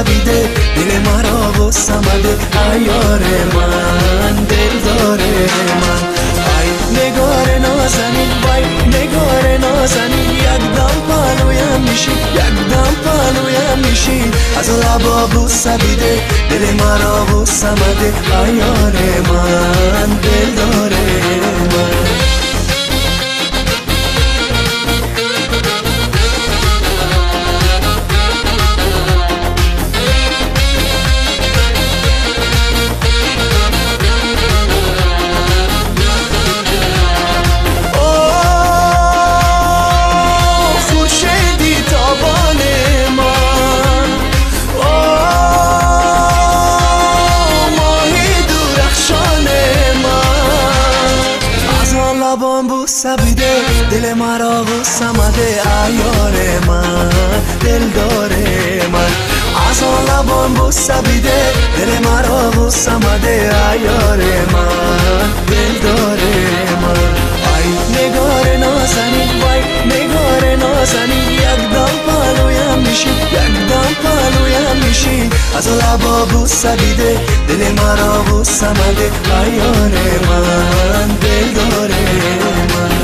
بوسیده دل مرا بوسمده عیار من دلدار من. ای نگار نازنین وای نگار نازنین یکدم پالویم میشی یکدم پالویم میشی از لبا بوسیده دل مرا بوسمده عیار من دلدار من. لبان بوسیده دل مرا بوسمده عیار من دلدار من. از آن لبان بوسیده دل مرا بوسمده عیار من دلدار من. ای نگار نازنین وای نگار نازنین یکدم پالویم میشی یکدم پالویم میشی از لبا بوسیده دل مرا بوسمده عیار من دلدار من.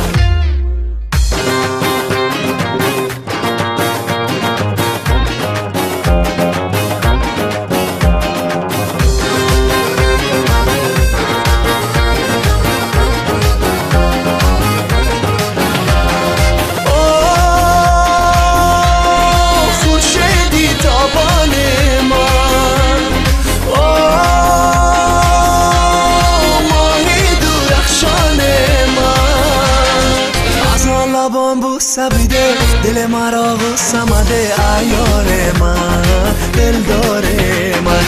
لبان بوسیده دل مرا بوسمده عیار من دلدار من.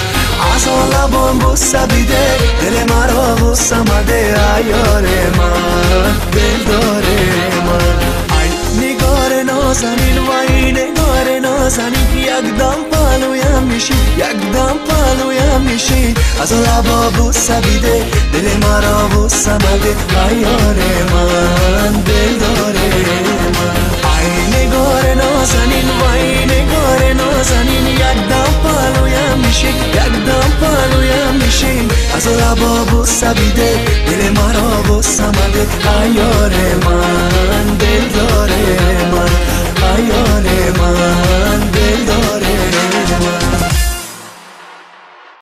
از آن لبان بوسیده دل مرا بوسمده عیار من دلدار من. ای نگار نازنین وای نگار نازنین یکدم پالویم میشی یکدم پالویم میشی از لبا بوسیده دل مرا بوسمده عیار من دلدار من. ای نگار نازنین وای نگار نازنین یکدم پالویم میشی یکدم پالویم میشی از لبا بوسیده دل مرا بوسمده عیار